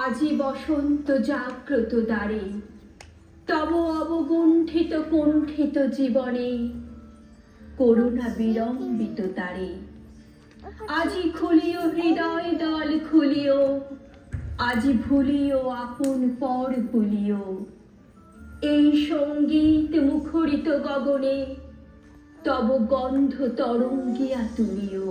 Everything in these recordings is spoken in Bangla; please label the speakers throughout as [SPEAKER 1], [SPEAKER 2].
[SPEAKER 1] আজি বসন্ত জাগ্রত দ্বারে, তব অবগুণ্ঠিত কুণ্ঠিত জীবনে করুণা বিলম্বিত তারে। আজি খুলিও হৃদয় দল খুলিও, আজি ভুলিও আপন পর ভুলিও। এই সঙ্গীত মুখরিত গগনে তব গন্ধ তরঙ্গিয়া তুলিও।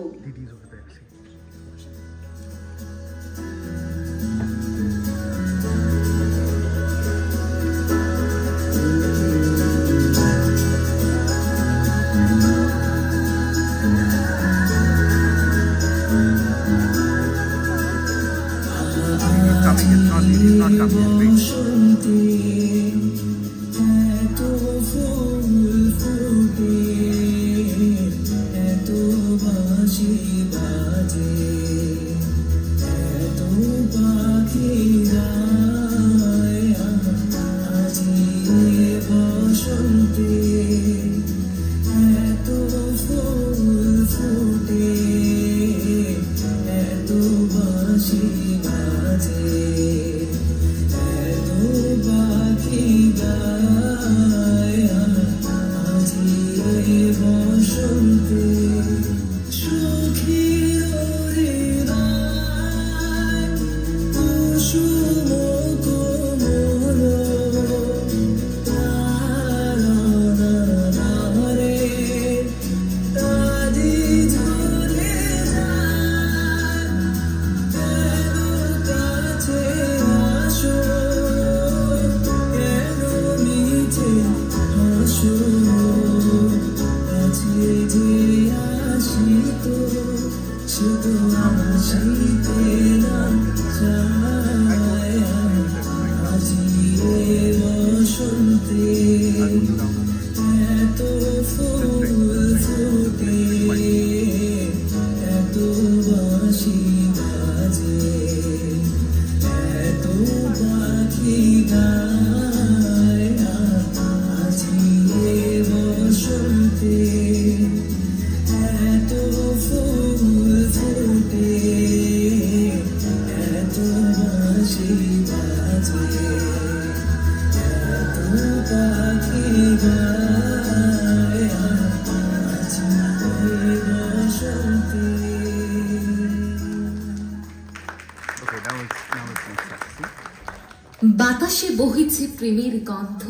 [SPEAKER 2] বাতাসে বহিছে প্রেমের গন্ধ,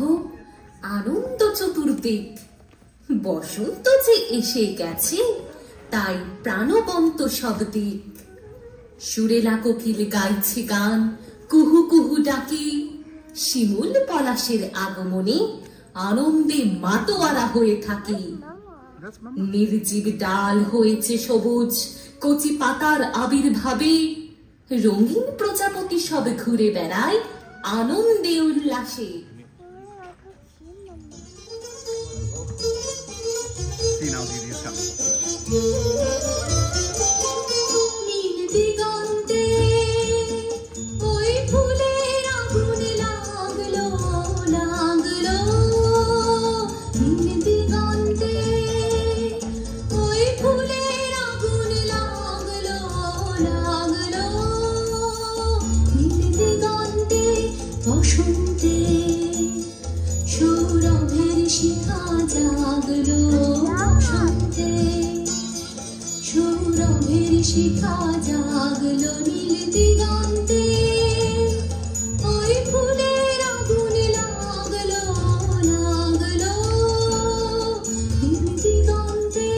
[SPEAKER 2] আনন্দ চতুর্দিক। বসন্ত যে এসে গেছে, তাই প্রাণবন্ত সব দিক। সুরেলা কোকিল গাইছে গান, কুহু কুহু ডাকি। শিমুল পলাশের আগমনে আনন্দে মাতোয়ারা হয়ে থাকি। নির্জীব ডাল হয়েছে সবুজ, কচি পাতার আবির্ভাবে। রঙিন প্রজাপতি সব ঘুরে বেড়ায় আনন্দে উল্লাসে। নীল দিগন্তে ওই ফুলের আগুন লাগলো লাগলো। নীল দিগন্তে ওই ফুলের আগুন লাগলো লাগলো। নীল দিগন্তে বসন্তে সৌরভের শিখা জাগলো। বসন্তে সৌরভের শিখা জাগলো। নীল দিগন্তে ওই ফুলের আগুন লাগলো লাগলো। নীল দিগন্তে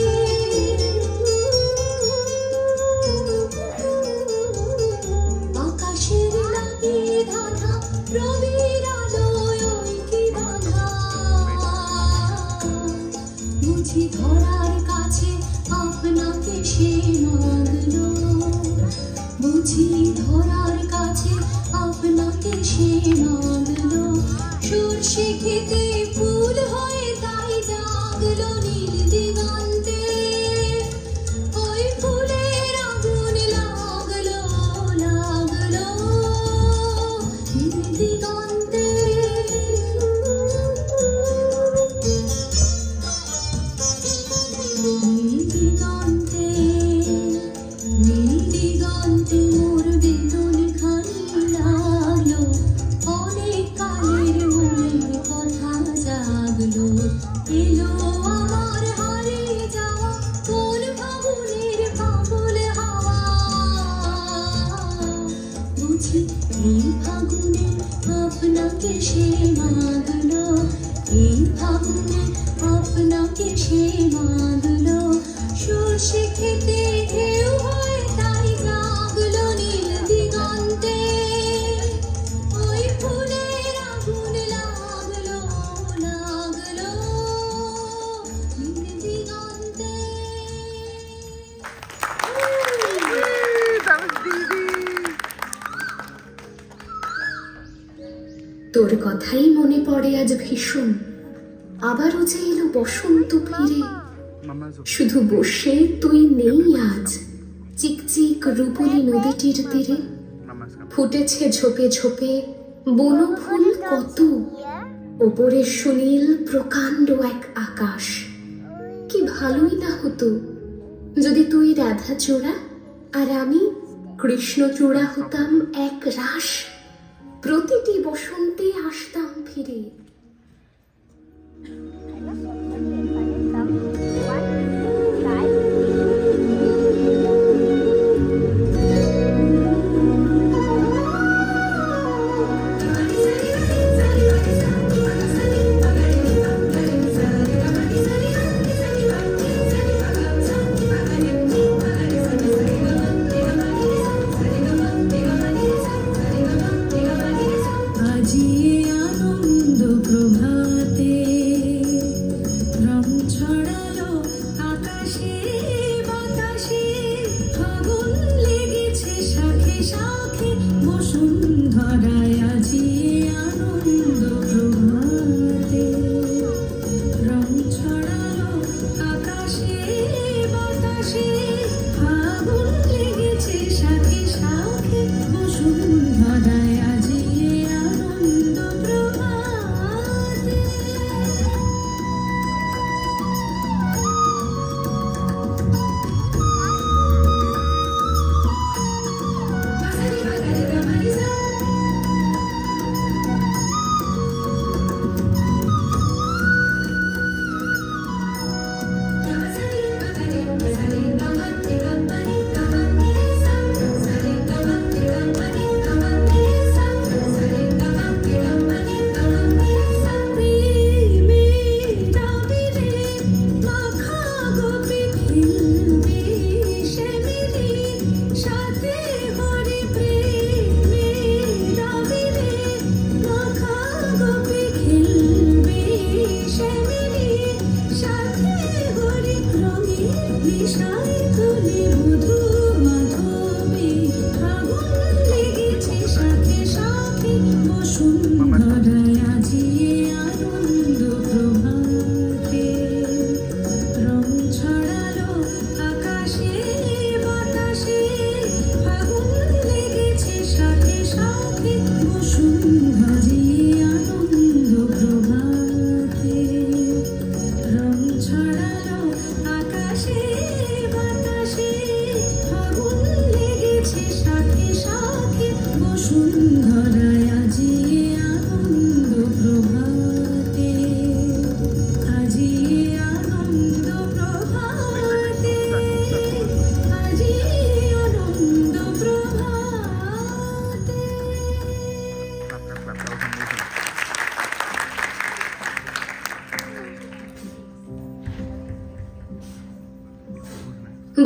[SPEAKER 2] আকাশের লাগে ধাঁধা, রবির আলোয় ওই কি বাধা। বুঝি ধরার কাছে আপনাকে সে মাগলো। বুঝি ধরার কাছে আপনাকে সে মাগলো। সর্ষে খেতে ফুল হয়ে তাই জাগলো। নীল দিগন্তে ওই ফুলের আগুন লাগলো লাগলো। নীল দিগন্তে নীল দিগন্তে নীল দিগন্তে মোর বেদন খানি আপনাকে সে মাদলো এই ভাবনে আপনাকে সে মাদলো সর্ষে খেতে ঢেউ হয় তাই লাগলো নীল দিগন্তে ওই ফুলের আগুন লাগলো লাগলো নীল দিগন্তে।
[SPEAKER 1] তোর কথাই মনে পড়ে আজ ভীষণ, আবারও যে এলো বসন্ত ফিরে। শুধু বসে তুই নেই আজ চিকচিক রূপলি নদীটির তীরে। ফুটেছে ঝোপে ঝোপে বন ফুল কত, ওপরে সুনীল প্রকাণ্ড এক আকাশ। কি ভালোই না হতো যদি তুই রাধা চূড়া আর আমি কৃষ্ণচূড়া হতাম এক রাস। প্রতিটি বসন্তে আসতাম ফিরে।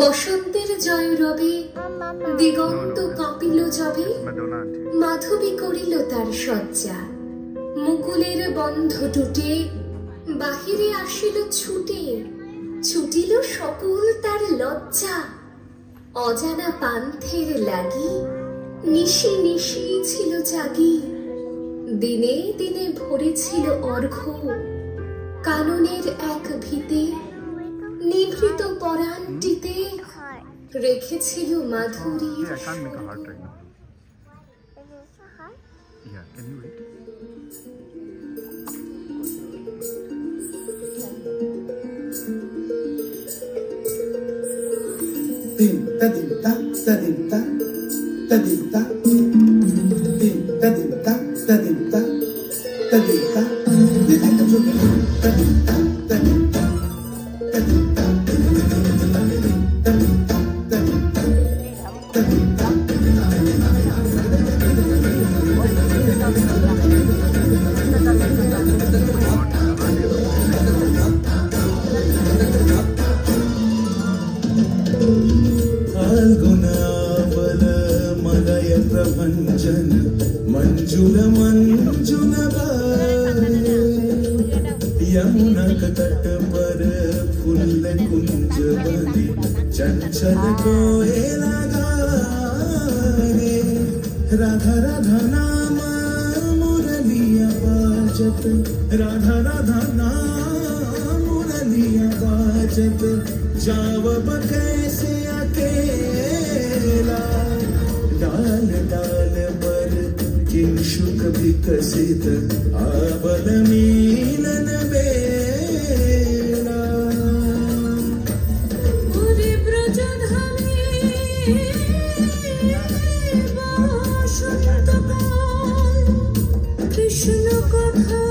[SPEAKER 1] বসন্তের জয় রবে দিগন্ত কাঁপিল যবে, মাধবী করিল তার শয্যা। মুকুলের বন্ধ টুটে বাহিরে আসিল ছুটে, ছুটিল সকল তার লজ্জা। অজানা পান্থের লাগি নিশি নিশি ছিল জাগি, দিনে দিনে ভরেছিল অর্ঘ্য। কাননের এক ভিতে নিভৃত পরাণটিতে রেখেছিল মাধুরীর
[SPEAKER 2] Thank you.
[SPEAKER 3] यमुना का तट पर फूल कुंज बने चंचल कोयला गाए राधा राधा नाम मुरलिया बाजत राधा राधा नाम मुरलिया बाजत जावब कैसे अकेला डाल डाल पर किंशुक विकसित आबल मीलन बेला
[SPEAKER 2] उरे ब्रजधामी बसन्तकाल कृष्ण कथा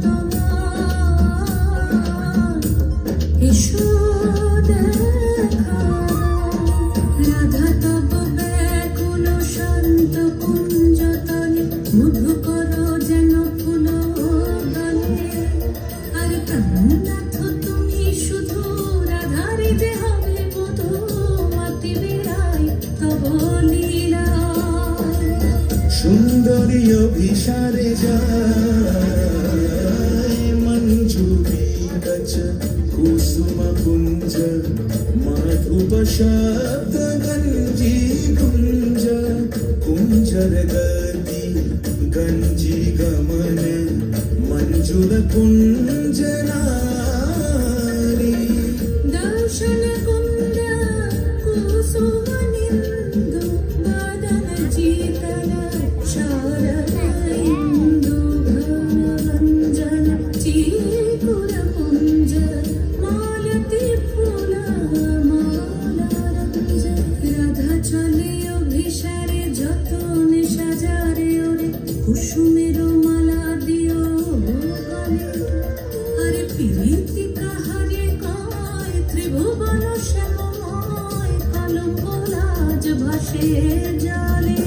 [SPEAKER 2] তোমার এসো দেখা রাধা তব ব্যাকুল শান্ত কুঞ্জতলে মধুকর যেন ফুল গানে আরে প্রাণনাথ তুমি শুধু রাধারে যে হবে বধূ মাতি বেড়াই তব লীলা
[SPEAKER 3] সুন্দরী অভিসারে যায় মঞ্জুরি গজ কুসুম কুঞ্জ মাধুপ শব্দ গঞ্জি কুঞ্জ কুঞ্জর গতি গঞ্জি গমন মঞ্জুর কুঞ্জ নারী
[SPEAKER 2] দর্শন কুন্দ কুসুম নিন্দু বাদন জিতল শারদ ইন্দু ভঞ্জন চিকুর পুঞ্জ মালতি ফুল মালা রঞ্জ রাধা চলে অভিসারে যতনে সাজারে ওরে কুসুমের মালা দিও গলে আরে প্রীতি কাহারে কয় ত্রিভুবন শ্যামময় কলঙ্ক লাজ ভাসে জলে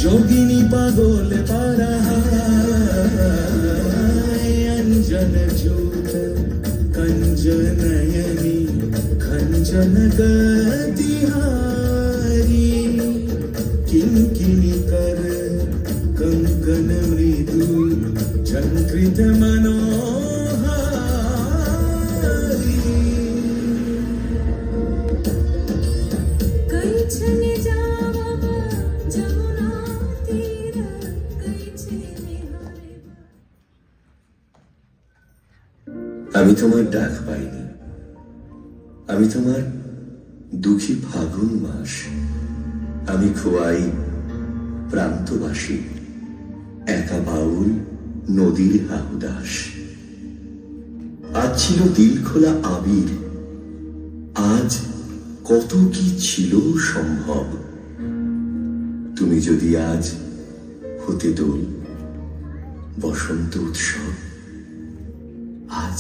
[SPEAKER 3] যোগিনী পাগল পারা अंजन जूत कंज नयनी खंजन गतिहारी किंकिनी कर कंकन मृदु झंकृत मनोहारी
[SPEAKER 2] कई छने जावब जमुना तीर कई छने हारे
[SPEAKER 4] আমি তোমার ডাক পাইনি, আমি তোমার দুঃখী ফাগুন মাস, আমি খোয়াই প্রান্তবাসী একা বাউল নদীর হাহুদাস। আজ ছিল দিল খোলা আবির, আজ কত কি ছিল সম্ভব। তুমি যদি আজ হতে দোল বসন্ত উৎসব, আজ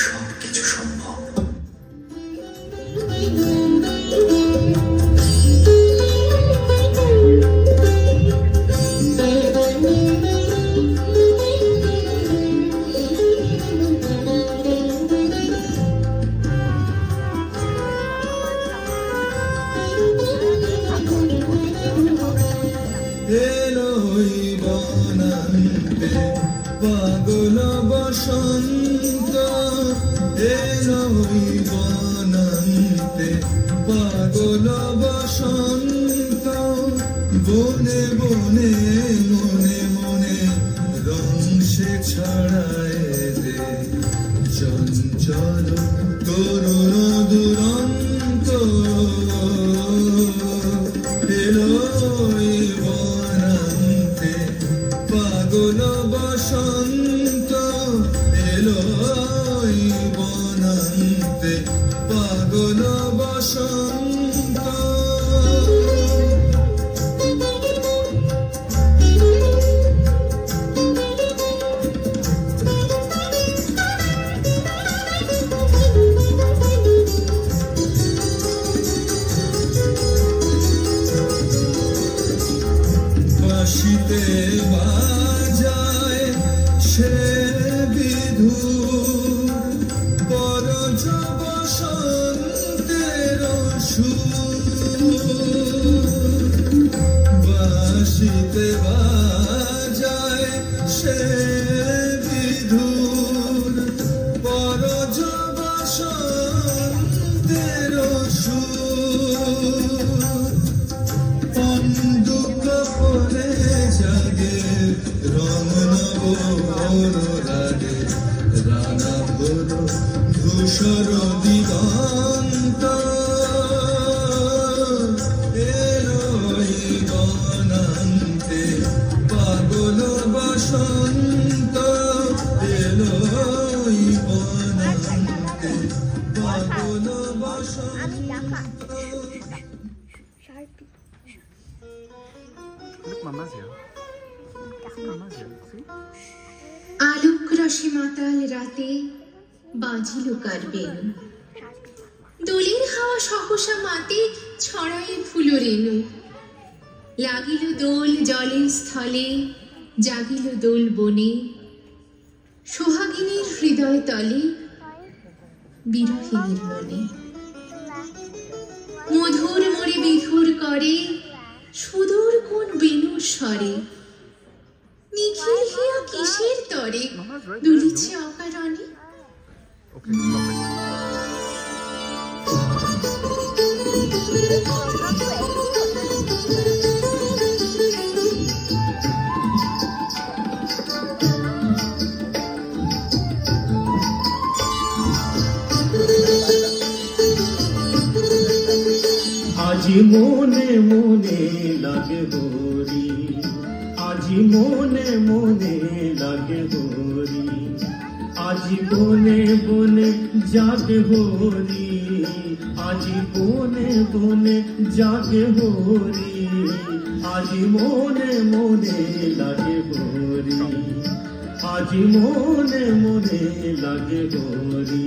[SPEAKER 4] সবকিছু সম্ভব।
[SPEAKER 3] পাগল বসন্ত এলোই বনন্তে, পাগল বসন্ত বনে বনে মনে মনে রং সে ছড়ায় দে, চঞ্চল তরুণ দুরন্ত এলোই বনন্তে, পাগল বসন্ত এলোই বনন্তে, পাগল বসন্ত। বাঁশিতে বাজায় সে বিধুর, পরজ বসন্তের সুর। বাঁশিতে বাজায় সে বিধুর পরজ বসন্তের সুর পন্দুক পরে জাগে রং নব রাগে রানা বড় ধূসর দিগন্ত এলোই বনান্তে পাগল বসন্ত এলোই বনান্তে পাগল বসন্ত
[SPEAKER 1] আলোক রসে মাতাল রাতে বাজিল কারবেন দোলের হাওয়া সহসা মাতে ছড়ায় ফুল রেণু লাগিল দোল জলে স্থলে জাগিল দোল বনে সোহাগিনীর হৃদয় তলে বিরহিনীর মনে মধুর মোরে বিধুর করে সুদূর কোন বেণুর স্বরে নিখিল হিয়া কিসের তরে দুলিছে অকারণে
[SPEAKER 5] আজি মনে মনে লাগে হরি আজি মনে মনে লাগে হরি আজি বনে বনে জাগে হরি আজি বনে বনে জাগে হরি আজি মনে মনে লাগে হরি আজি মনে মনে লাগে হরি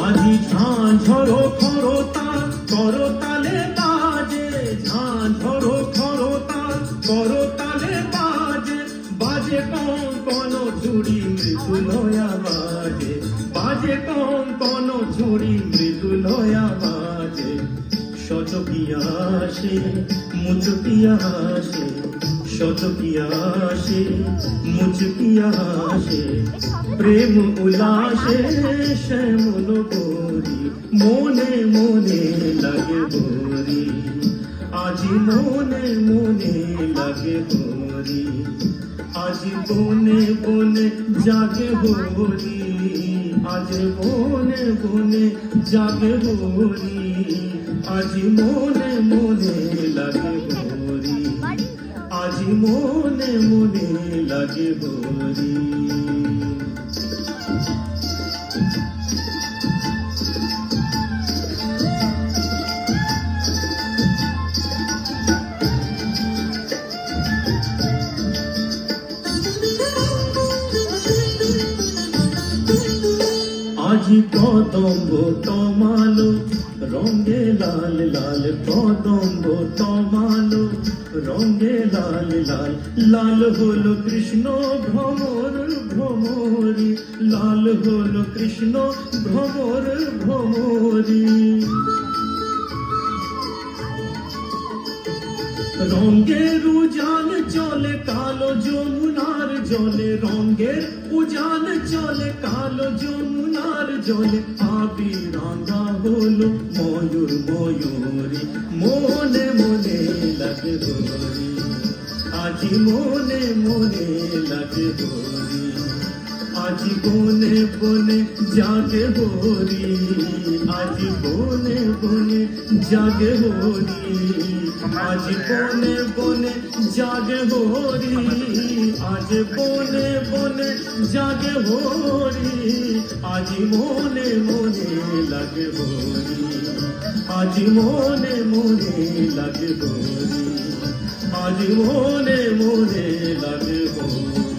[SPEAKER 5] আজি ঝাঁ ঝরো খরতা করতালে বাজে ঝাঁ ঝরো খরতা করতালে বাজে বাজে কম কোন ঝুড়ি মৃদুলয়া বাজে বাজে কম কোন ঝুড়ি মৃদুলয়া বাজে শতকিয়া আসে মুচকিয়া আসে শতকিয়া আসে মুচকিয়া আসে প্রেম উল্লাসে শ্যামল গৌরী মনে মনে লাগে গৌরী আজি মনে মনে লাগে গৌরী আজি বনে বনে জাগে গৌরী আজ বনে বনে জাগে গৌরী আজি মনে মনে লাগে গৌরী আজি মনে মনে লাগে গৌরী আজি কদম্ব তমালো রঙে লাল লাল কদম্ব তমালো রঙে লাল লাল লাল হলো কৃষ্ণ ভ্রমর ভ্রমরি লাল হলো কৃষ্ণ ভ্রমর ভ্রমরি রঙের উজান চলে কালো যমুনার জলে রঙের উজান চলে কালো যমুনার জলে আবি রাঙা হলো ময়ূর ময়ূরী মনে মনে লাগে হরি আজি মনে মনে লাগে হরি আজি বনে বনে জাগে হরি আজি বনে বনে জাগে হরি আজি বনে বনে জাগে হরি আজ বনে বনে জাগে হরি আজি মনে মনে লাগে হরি আজি মনে মনে লাগে হরি আজি মনে মনে লাগে হরি